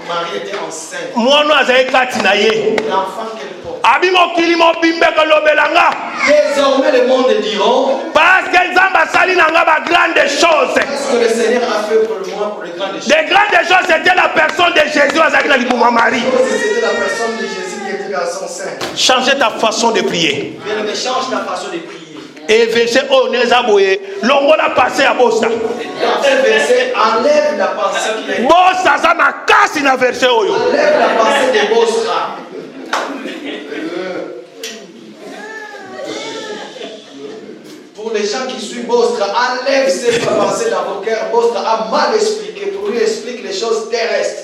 Marie était enceinte. Moi, nous avons Katinaye. L'enfant qu'elle porte. Abimo kilimo bimbe ko lobelanga. Désormais, le monde diront Parce que Nzamba Sali nanga ba grandes choses. qu'est-ce que le Seigneur a fait pour moi pour les grandes choses? Les grandes choses, c'était la personne de Jésus Azaki na Libuma Marie. C'était la personne de Jésus qui était dans son sein. Changez ta façon de prier. Bien, change ta façon de prier. Et verset Onezaboye, longola passé à Bossa. Dans un verset, enlève la pensée qui est. Bossa ça na kasi na verset oyo. Enlève la pensée de Bosra. Pour les gens qui suivent Bosra, enlève ces pensées dans vos cœurs. Bosra a mal expliqué. Pour lui, explique les choses terrestres.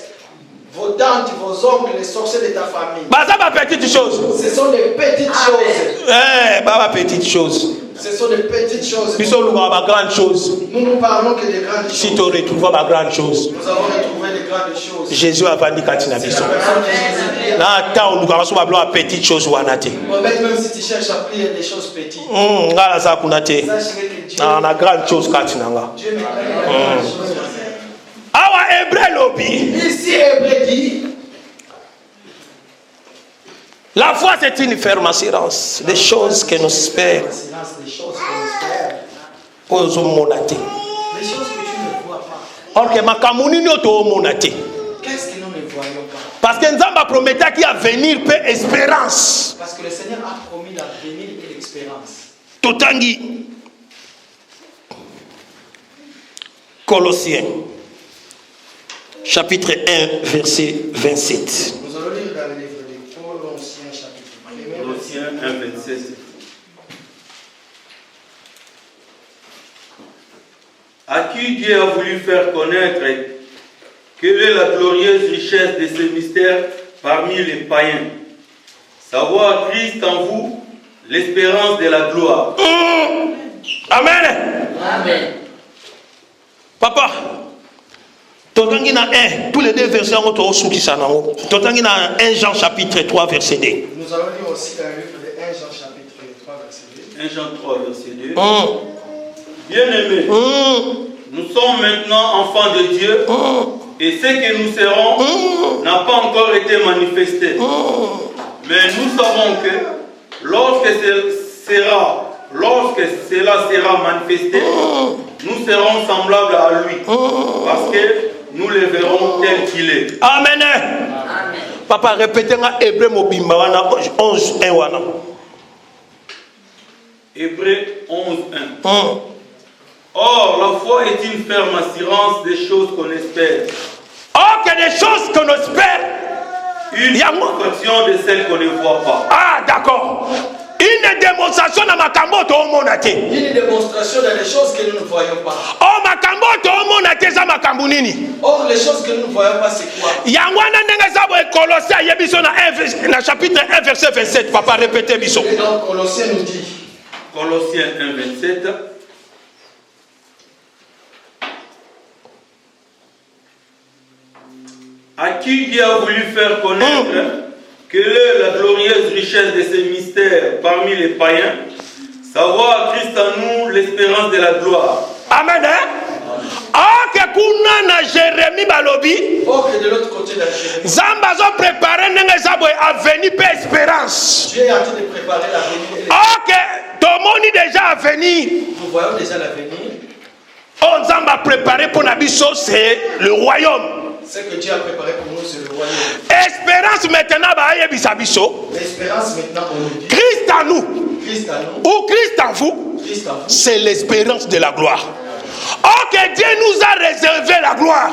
Vos tantes, vos oncles, les sorciers de ta famille. Bah ça va petite chose. Ce sont des petites choses. Eh, bah petite chose. Ce sont des petites choses. Biso oluka ba grande chose. Nous ne parlons que des grandes Si choses. tu retrouves ma grande chose. Nous avons retrouvé des grandes choses. Jésus a vendu katina C'est biso. la personne que Jésus dit. Na ta oluka so ba blo petite chose wana te. Même si tu cherches à prier des choses petites. Ngala za kuna te. Sache que Dieu, Na grande chose katina nga. Dieu met des grandes choses. Awa hébreu lobi. Ici, Hébreu dit. La foi c'est une ferme assurance des choses que nous espérons. Des choses qu'on espère. Ozomonate. Des choses que tu ne vois pas. Or que makamuni nyoto omonate. Qu'est-ce que nous ne voyons pas? Parce que Nzamba promettait qu'il y a venir paix espérance. Parce que le Seigneur a promis l'avenir et l'expérience. Totangi. Colossiens. Chapitre 1, verset 27. Nous allons lire dans le livre de Colossiens, chapitre 1. Colossiens 1, 27. À qui Dieu a voulu faire connaître quelle est la glorieuse richesse de ce mystère parmi les païens. Savoir Christ en vous, l'espérance de la gloire. Amen. Amen. Papa, totangi na 1, tous les deux versets on to sukisa nango. Totangi na 1 Jean chapitre 3 verset 2. Nous allons lire aussi dans le livre de 1 Jean chapitre 3 verset 2. 1 Jean 3 verset 2. Bien-aimés, nous sommes maintenant enfants de Dieu et ce que nous serons n'a pas encore été manifesté. Mais nous savons que lorsque cela sera manifesté, nous serons semblables à lui parce que nous le verrons tel qu'il est. Amen. Papa, répétez-moi Hébreu mobimba wana 11 1 wana. Hébreux 11 1. Or, la foi est une ferme assurance des choses qu'on espère. Or que des choses qu'on espère. Une démonstration de celles qu'on ne voit pas. Ah, d'accord. Une démonstration dans makambo to monate. Une démonstration dans les choses que nous ne voyons pas. Oh, makambo to monate za makambu nini? Or, les choses que nous ne voyons pas, c'est quoi? Yangwana ndenge za bo Colossiens yebiso na chapitre 1 verset 27. Papa, répétez biso. Et donc, Colossiens nous dit. Colossiens 1 27. À qui Dieu a voulu faire connaître quelle est la glorieuse richesse de ces mystères parmi les païens, savoir Christ en nous, l'espérance de la gloire. Amen. Ah, que kuna na Jérémie balobi. Or, que de l'autre côté de la Jérémie, Zamba zo préparer ndenge za bo avenir paix espérance. Dieu est en train de préparer l'avenir. Ah, que tomoni déjà avenir. Nous voyons déjà l'avenir. On Zamba préparé pour Nabiso, c'est le royaume. Ce que Dieu a préparé pour nous, c'est le royaume. Espérance maintenant, L'espérance maintenant, on nous dit. Christ en nous. Christ en nous. Ou Christ en vous. Christ en vous. C'est l'espérance de la gloire. Oh, que Dieu nous a réservé la gloire.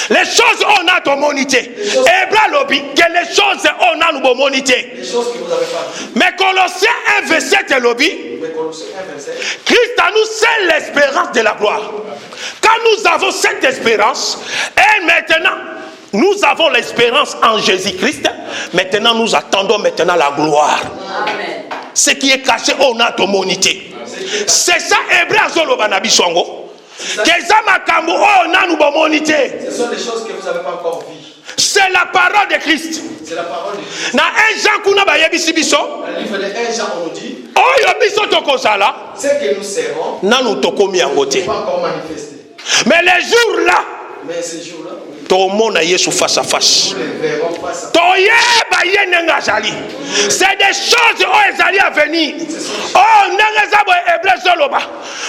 Les choses on a ton monité. Hébreu lobby, que les choses on a nos monité. Les choses que vous avez pas vues. Mais Colossiens 1 verset lobby. Mais Colossiens 1 verset. Christ en nous, c'est l'espérance de la gloire. Quand nous avons cette espérance, et maintenant, nous avons l'espérance en Jésus-Christ, maintenant nous attendons maintenant la gloire. Amen. Ce qui est caché, on a ton monité. C'est ça, Hébreu Zolobanabichongo. Ce sont les choses que vous n'avez pas encore vues. C'est la parole de Christ. C'est la parole de Christ. Dans 1 Jean, Dans le livre de 1 Jean, on nous dit. Ce que nous serons n'est pas encore manifesté. mais les jours là, Mais ces jours-là, tomona Yesu face à face. nous les verrons face à face. Toyeba ye nenga azali. C'est des choses oyo ezali à venir. Oh ndenge eza boye Hébreu zoloba.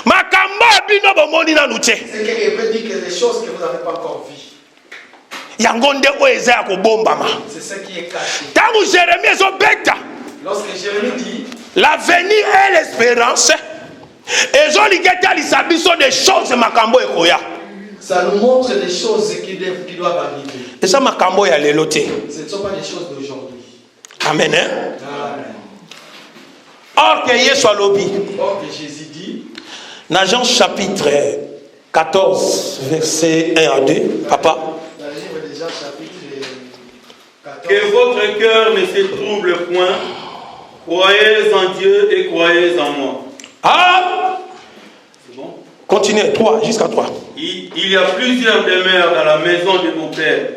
Makambo bino bomoni nanu te. C'est que Hébreu dit que les choses que vous n'avez pas encore vues. Yango nde oyo eza ya kobombama. C'est ce qui est caché. Ntango Jérémie ezobeta, Lorsque Jérémie dit, l'avenir et l'espérance ezolinga etalisa biso des choses makambo ekoya. ça nous montre des choses qui doivent arriver. Eza makambo ya lelo te. Ce ne sont pas des choses d'aujourd'hui. Amen. Hein? Amen. Or que Yesu alobi. Or que Jésus dit, Dans Jean chapitre 14, verset 1 à 2, papa. dans le livre de Jean chapitre 14, Que votre cœur ne se trouble point. Croyez en Dieu et croyez en moi. Ah, C'est bon? continuez, 3, jusqu'à 3. Il y a plusieurs demeures dans la maison de mon père.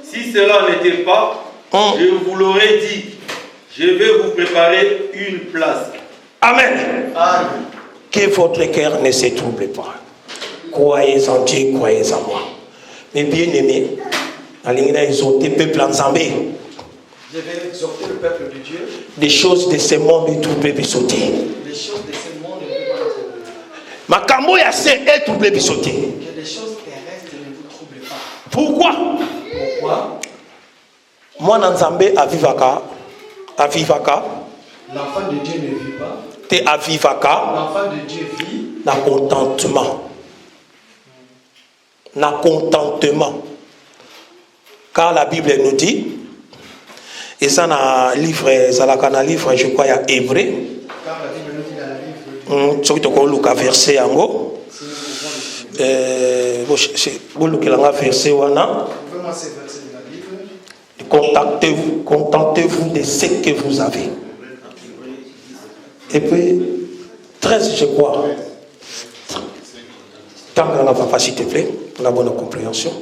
Si cela n'était pas, je vous l'aurais dit. Je vais vous préparer une place. Amen. Amen. Que votre cœur ne se trouble pas. Croyez en Dieu, croyez en moi. Mais bien aimés, ils ont été peuple en Zambie. Je vais exhorter le peuple de Dieu. Des choses de ce monde ne troublent pas sauter. Les choses de ce monde ne peuvent pas nous troubler. Makambo ya se est troublé sauter. Que les choses terrestres ne vous troublent pas. Pourquoi? Pourquoi? Moi, dans Zambie, avivaka. L'enfant de Dieu ne vit pas. Te avivaka. L'enfant de Dieu vit. Na contentement. Na contentement. Car la Bible nous dit, et ça dans le livre, je crois, il y a Hébreu. Car la Bible nous dit dans le livre. Ce qui est le verset yango. Verset wana. Vraiment ces versets de la Bible. Contentez-vous de ce que vous avez. Et puis, 13, je crois. Tant que la papa, s'il te plaît, pour la bonne compréhension.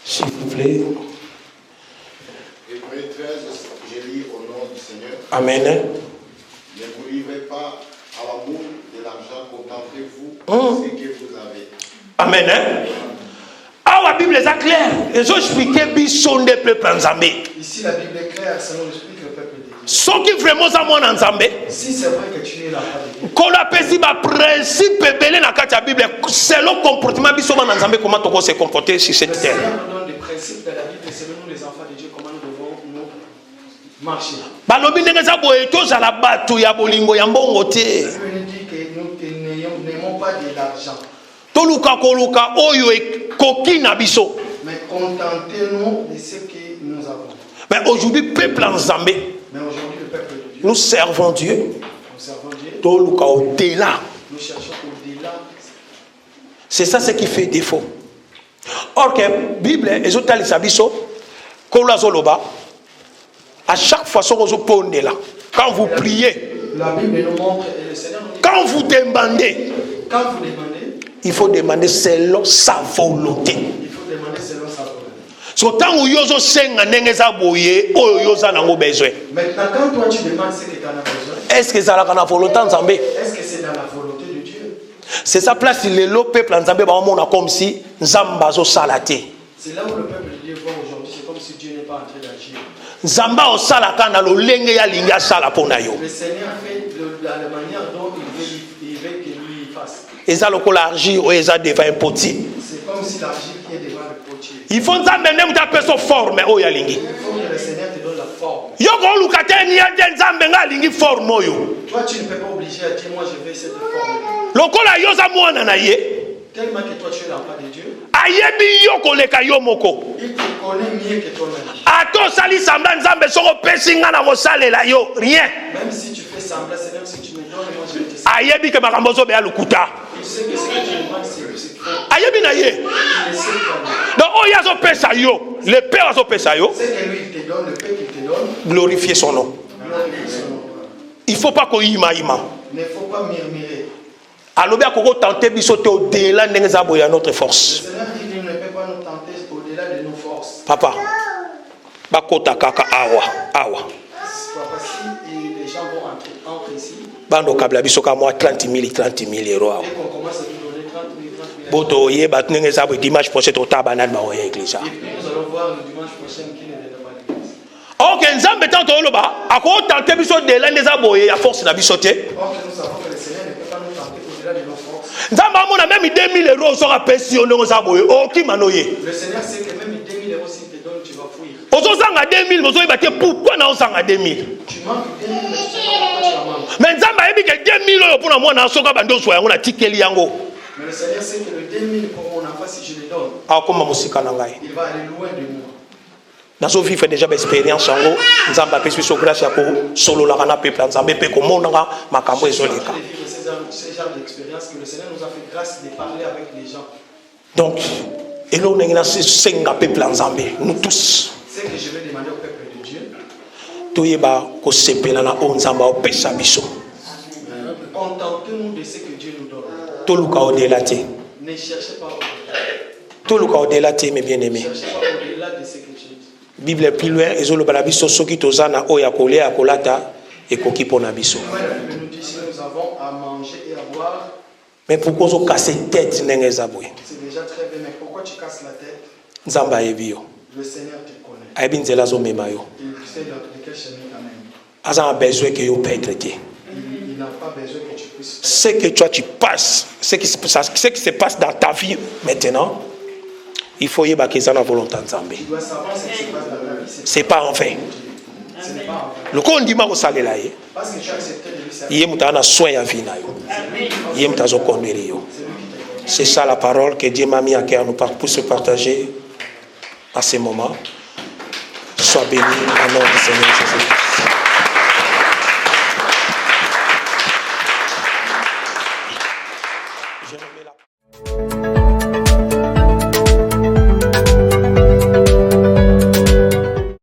S'il vous plaît. Hébreux 13, je lis au nom du Seigneur. Amen. Ne vous livrez pas à l'amour de l'argent, contentez-vous de ce que vous avez. Amen. Ah, la Bible est claire. Les autres expliquent sont des peuples en Zambie. Ici, la Bible est claire, ça nous explique le peuple de Dieu. Ce qui vraiment ça moi en Zambie. Si c'est vrai que tu es l'enfant de Dieu. Qu'on appelle si ma principe belé dans la Bible, c'est le comportement biso en Zambie comment on se comporter sur cette Le terre. Seigneur nous donne des principes de la Bible et selon nous les enfants de Dieu comment nous devons nous marcher. Balobi ndenge za boye tozala bato ya bolingo ya mbongo te. La Bible nous dit que nous n'aimons pas de l'argent. Toluka koluka oyo ekoki na biso. Mais contentez-nous de ce que nous avons. Mais aujourd'hui peuple en Zambie, Mais aujourd'hui le peuple de Dieu, nous servons Dieu. nous servons Dieu, Toluka au-delà. nous cherchons au-delà. C'est ça ce qui fait défaut. Or que Bible ezotalisa biso kola zoloba à chaque fois son pone là. Quand vous priez, La Bible nous montre et le Seigneur nous dit quand vous demandez, quand vous demandez, il faut demander selon sa volonté. il faut demander selon sa volonté. So tango yozo senga ndenge za boye oyo yoza nango besoin. Maintenant, quand toi tu demandes ce que tu en as besoin, Est-ce que ça la volonté en Zambie? est-ce que c'est dans la volonté de Dieu? C'est sa place le peuple en Zambie ba mona comme si Nzamba zo salate. C'est là où le peuple de Dieu voit aujourd'hui, c'est comme si Dieu n'est pas en train d'agir. Nzamba o salaka na lolenge ya linga sala pona yo. Le Seigneur fait de la manière dont il veut que lui fasse. Eza lokola argile o eza devant un potier. C'est comme si l'argile qui est devant le potier. Il faut Nzambe ndenge ta peso forme o ya lingi. Il faut que le Seigneur te donne la forme. Yo ko luka te ni ya Nzambe nga lingi forme oyo. Toi, tu ne peux pas obliger à dire, moi je veux cette forme. Lokola yo za mwana na ye. Tellement que toi tu es l'enfant de Dieu, Ayebi yo koleka yo moko. il te connaît mieux que toi-même. Ato sali samba Nzambe soko pesinga na kosalela yo rien. Même si tu fais semblant, Seigneur, si tu me donnes, moi je vais te servir. Ayebi ke makambo zo be ya lukuta. Il sait que ce que tu demandes, c'est faux. Ayebi na ye. Il le sait toi-même. Donc oyo azo pesa yo, le père azo pesa yo, C'est que lui, il te donne, le peuple, il te donne. glorifier son nom. Glorifie son nom. Il faut pas ko yima yima. Il ne faut pas murmurer. Alobi akoko tenter biso te au-delà ndenge za boya notre Le force. Seigneur dit qu'il ne peut pas nous tenter au-delà de nos forces. Papa. Bakota kaka awa. Papa, si les gens vont entrer ici, Bando kabla biso ka moi 30 000 euros awa. dès qu'on commence à nous donner 30 000, Boto ye bat ndenge za boya dimanche prochain to tabanane ba oya église. et puis nous allons voir le dimanche prochain qui ne viendra pas à l'église. OK, Nzambe tanto oloba akoko tenter biso de la ndenge za boya ya force na biso te. Or que nous savons que le Seigneur ne peut pas nous tenter au-delà de nos forces. Nzambe amona même 2 000 euros sera pesi ndenge za boya. OK manoye. Le Seigneur sait que même 2 000 euros s'il te donne, tu vas fuir. Ozozanga 2000 mozoyeba te pourquoi na ozanga 2000. Tu manques 2 000, mais tu sais pas pourquoi tu la manques. Mais Nzambe ayebi ke 2000 oyo pona mwana soka bando so yango na tikeli yango. Mais le Seigneur sait que le 2 000 pour mon enfant, si je le donne, Akoma musika na ngai. il va aller loin de moi. Nazo vivre déjà expérience yango. Nzambe apesi biso grâce ya ko solo la kana peuple Nzambe pe ko monanga makambo ezoleka. Je vivre ce genre d'expérience que le Seigneur nous a fait grâce de parler avec les gens. Donc Et là, on a un peuple en Zambie, nous tous. Ce que je vais demander au peuple de Dieu, contentez-nous de ce que Dieu nous donne. Ne cherchez pas au-delà. mes bien-aimés. Ne cherchez pas au-delà de ce que Dieu dit. Bible est plus loin, ezoloba biso soki tozana oya kolia kolata ekoki pona biso. La Bible nous dit si nous avons à manger et à boire. Mais pourquoi on casse tête ndenge zaboye? C'est déjà très bien, mais pourquoi tu casses la tête? Nzamba yebio. Le Seigneur te connaît. Ayebi nzela zo mema yo. Il sait dans quel chemin t'amène. Aza besoin que yo perdre te. Il n'a pas besoin que tu puisses. Ce que toi tu passes, ce qui se passe dans ta vie maintenant, il faut y que ça la volonté de Zambé. Tu dois savoir ce qui se passe dans ta vie. C'est pas en vain. Ce n'est pas en vain. Le con dit ma salela ye. Parce que tu as accepté de lui servir. Yé mutana soin ya vie na yo. Yé mutazo conduire yo. C'est ça la parole que Dieu m'a mis à cœur pour se partager à ces moments. Sois béni au nom du Seigneur Jésus.